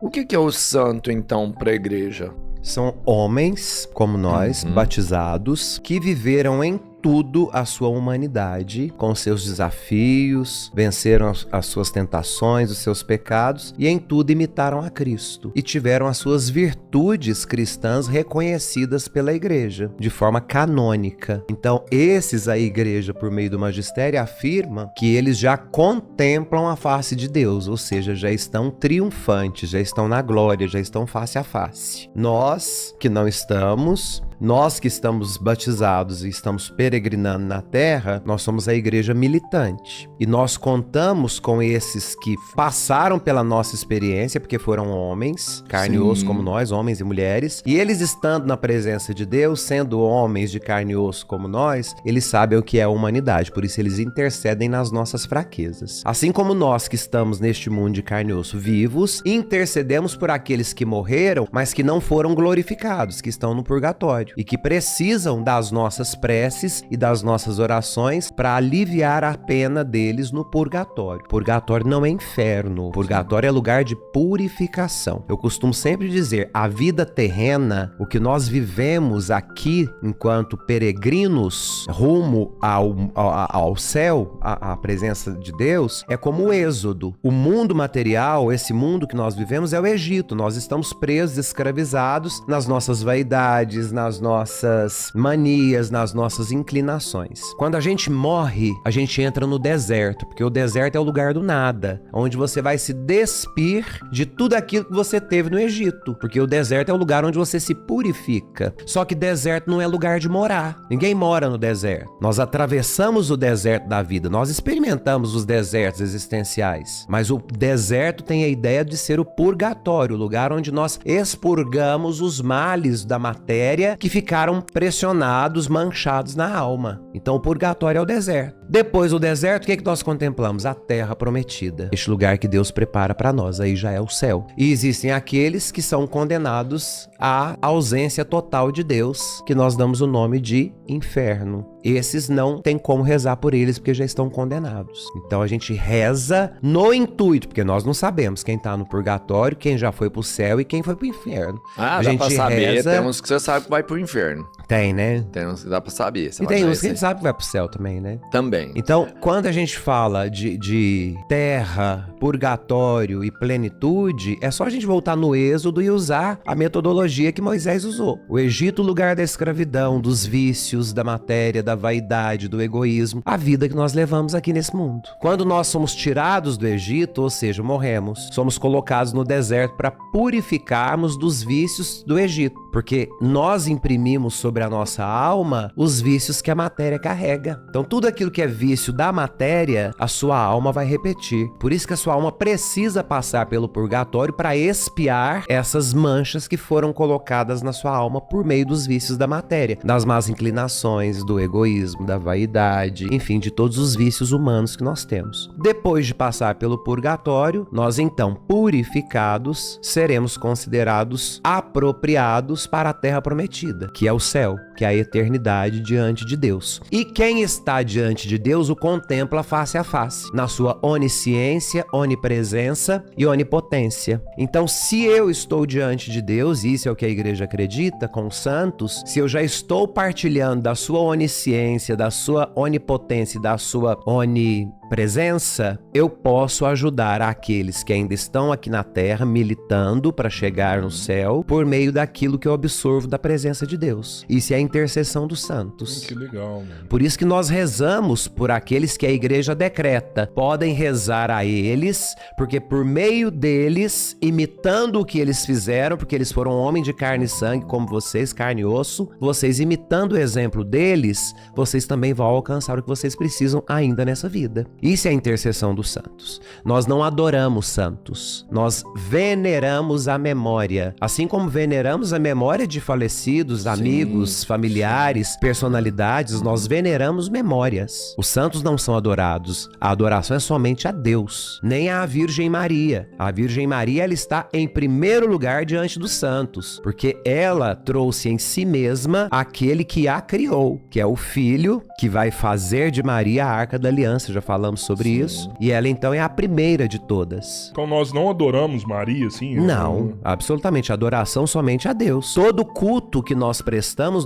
O que é o santo, então, para a igreja? São homens, como nós, batizados, que viveram em tudo a sua humanidade, com seus desafios, venceram as suas tentações, os seus pecados, e em tudo imitaram a Cristo. E tiveram as suas virtudes cristãs reconhecidas pela igreja, de forma canônica. Então, esses a igreja, por meio do magistério, afirma que eles já contemplam a face de Deus, ou seja, já estão triunfantes, já estão na glória, já estão face a face. Nós, que não estamos... Nós que estamos batizados e estamos peregrinando na terra, nós somos a igreja militante. E nós contamos com esses que passaram pela nossa experiência, porque foram homens, carne e osso como nós, homens e mulheres. E eles estando na presença de Deus, sendo homens de carne e osso como nós, eles sabem o que é a humanidade. Por isso eles intercedem nas nossas fraquezas. Assim como nós que estamos neste mundo de carne e osso vivos, intercedemos por aqueles que morreram, mas que não foram glorificados, que estão no purgatório. E que precisam das nossas preces e das nossas orações para aliviar a pena deles no purgatório. Purgatório não é inferno, purgatório é lugar de purificação. Eu costumo sempre dizer, a vida terrena, o que nós vivemos aqui enquanto peregrinos rumo ao céu, à presença de Deus, é como o êxodo. O mundo material, esse mundo que nós vivemos é o Egito. Nós estamos presos, escravizados nas nossas vaidades, nas nossas manias, nas nossas inclinações. Quando a gente morre, a gente entra no deserto, porque o deserto é o lugar do nada, onde você vai se despir de tudo aquilo que você teve no Egito, porque o deserto é o lugar onde você se purifica. Só que deserto não é lugar de morar. Ninguém mora no deserto. Nós atravessamos o deserto da vida, nós experimentamos os desertos existenciais, mas o deserto tem a ideia de ser o purgatório, o lugar onde nós expurgamos os males da matéria que ficaram pressionados, manchados na alma. Então o purgatório é o deserto. Depois do deserto, o que nós contemplamos? A terra prometida. Este lugar que Deus prepara para nós, aí já é o céu. E existem aqueles que são condenados à ausência total de Deus, que nós damos o nome de inferno. Esses não tem como rezar por eles, porque já estão condenados. Então a gente reza no intuito, porque nós não sabemos quem está no purgatório, quem já foi pro céu e quem foi pro inferno. A gente pra saber, tem uns que você sabe que vai pro inferno. Tem, né? Tem uns que dá pra saber. E tem uns que a gente sabe que vai pro céu também, né? Também. Então, quando a gente fala de terra, purgatório e plenitude, é só a gente voltar no Êxodo e usar a metodologia que Moisés usou. O Egito, lugar da escravidão, dos vícios, da matéria, da vaidade, do egoísmo, a vida que nós levamos aqui nesse mundo. Quando nós somos tirados do Egito, ou seja, morremos, somos colocados no deserto para purificarmos dos vícios do Egito, porque nós imprimimos sobre a nossa alma os vícios que a matéria carrega. Então tudo aquilo que é vício da matéria, a sua alma vai repetir. Por isso que a sua alma precisa passar pelo purgatório para expiar essas manchas que foram colocadas na sua alma por meio dos vícios da matéria, das más inclinações, do egoísmo, da vaidade, enfim, de todos os vícios humanos que nós temos. Depois de passar pelo purgatório, nós então, purificados, seremos considerados apropriados para a terra prometida, que é o céu, que é a eternidade diante de Deus. E quem está diante de Deus o contempla face a face, na sua onisciência, onipresença e onipotência. Então, se eu estou diante de Deus, e isso é o que a igreja acredita, com os santos, se eu já estou partilhando da sua onisciência, da sua onipotência e da sua onipresença, eu posso ajudar aqueles que ainda estão aqui na terra militando para chegar no céu por meio daquilo que eu absorvo da presença de Deus. Isso é a intercessão dos santos. Que legal, mano. Por isso que nós rezamos por aqueles que a igreja decreta. Podem rezar a eles, porque por meio deles, imitando o que eles fizeram, porque eles foram homens de carne e sangue como vocês, carne e osso, vocês imitando o exemplo deles, vocês também vão alcançar o que vocês precisam ainda nessa vida. Isso é a intercessão dos santos. Nós não adoramos santos, nós veneramos a memória. Assim como veneramos a memória de falecidos, amigos, familiares, personalidades, nós veneramos memórias. Os santos não são adorados. A adoração é somente a Deus, nem à Virgem Maria. A Virgem Maria, ela está em primeiro lugar diante dos santos, porque ela trouxe em si mesma aquele que a criou, que é o Filho, que vai fazer de Maria a Arca da Aliança. Já falamos falamos sobre isso. E ela, então, é a primeira de todas. Então nós não adoramos Maria, assim? Não, absolutamente. Adoração somente a Deus. Todo culto que nós prestamos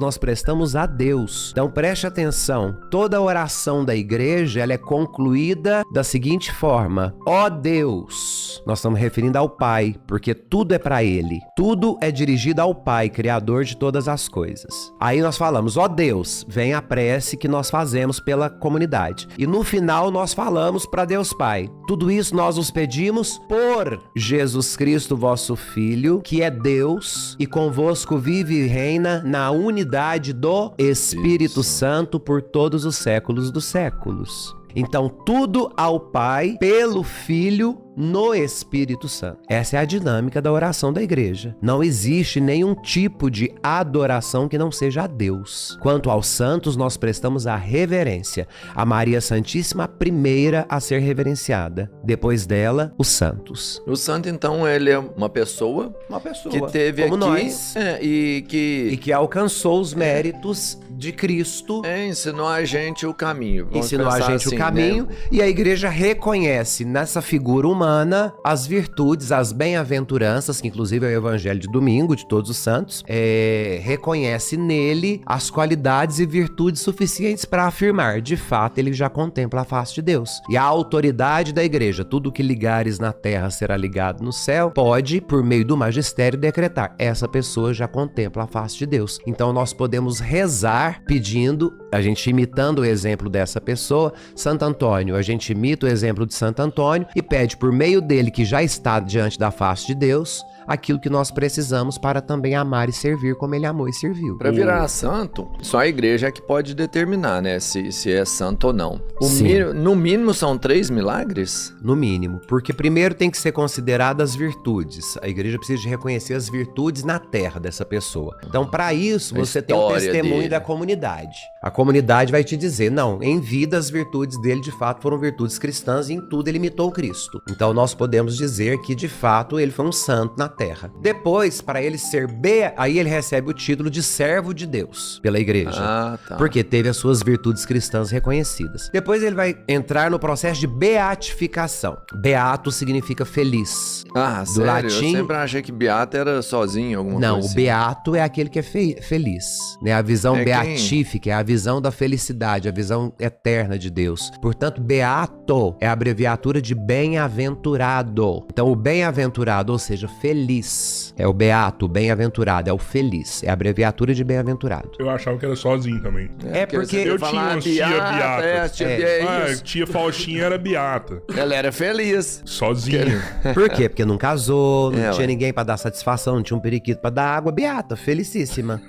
a Deus. Então preste atenção. Toda oração da igreja, ela é concluída da seguinte forma: ó Deus. Nós estamos referindo ao Pai, porque tudo é para Ele. Tudo é dirigido ao Pai, Criador de todas as coisas. Aí nós falamos: ó Deus, vem a prece que nós fazemos pela comunidade. E no final nós falamos para Deus Pai. Tudo isso nós os pedimos por Jesus Cristo, vosso Filho, que é Deus e convosco vive e reina na unidade do Espírito Santo por todos os séculos dos séculos. Então, tudo ao Pai, pelo Filho, no Espírito Santo. Essa é a dinâmica da oração da igreja. Não existe nenhum tipo de adoração que não seja a Deus. Quanto aos santos, nós prestamos a reverência. A Maria Santíssima, a primeira a ser reverenciada. Depois dela, os santos. O santo, então, ele é uma pessoa que teve como aqui nós. E que alcançou os méritos de Cristo. Ensinou a gente o caminho. Vamos Ensinou a pensar gente assim, o caminho, né? e a igreja reconhece nessa figura humana as virtudes, as bem-aventuranças, que inclusive é o evangelho de domingo, de todos os santos, reconhece nele as qualidades e virtudes suficientes para afirmar, de fato, ele já contempla a face de Deus. E a autoridade da igreja, tudo que ligares na terra será ligado no céu, pode, por meio do magistério, decretar, essa pessoa já contempla a face de Deus. Então nós podemos rezar pedindo, a gente imitando o exemplo dessa pessoa, Santo Antônio, a gente imita o exemplo de Santo Antônio e pede por meio dele, que já está diante da face de Deus, aquilo que nós precisamos para também amar e servir como ele amou e serviu. Para virar santo, só a igreja é que pode determinar, né, se é santo ou não. Sim. No mínimo são 3 milagres? No mínimo, porque primeiro tem que ser consideradas as virtudes. A igreja precisa de reconhecer as virtudes na terra dessa pessoa. Então, para isso, você tem o testemunho dele. da comunidade. A comunidade vai te dizer, não, em vida as virtudes dele de fato foram virtudes cristãs e em tudo ele imitou Cristo. Então, nós podemos dizer que de fato ele foi um santo na terra. Depois, para ele ser aí ele recebe o título de servo de Deus pela igreja. Ah, tá. Porque teve as suas virtudes cristãs reconhecidas. Depois ele vai entrar no processo de beatificação. Beato significa feliz. Ah, Do sério? latim- Eu sempre achei que beato era sozinho, alguma Não, coisa o assim. beato é aquele que é feliz, né? A visão É quem? beatífica é a visão da felicidade, a visão eterna de Deus. Portanto, beato é a abreviatura de bem-aventurado. Então, o bem-aventurado, ou seja, feliz, é o beato, o bem-aventurado, é o feliz, é a abreviatura de bem-aventurado. Eu achava que era sozinho também. Porque você eu fala, tinha uma tia beata, beata. é, tia isso. Tia Faustinha era beata. Ela era feliz. Sozinha. Por quê? Porque não casou, não É, tinha ué. ninguém pra dar satisfação, não tinha um periquito pra dar água, beata, felicíssima.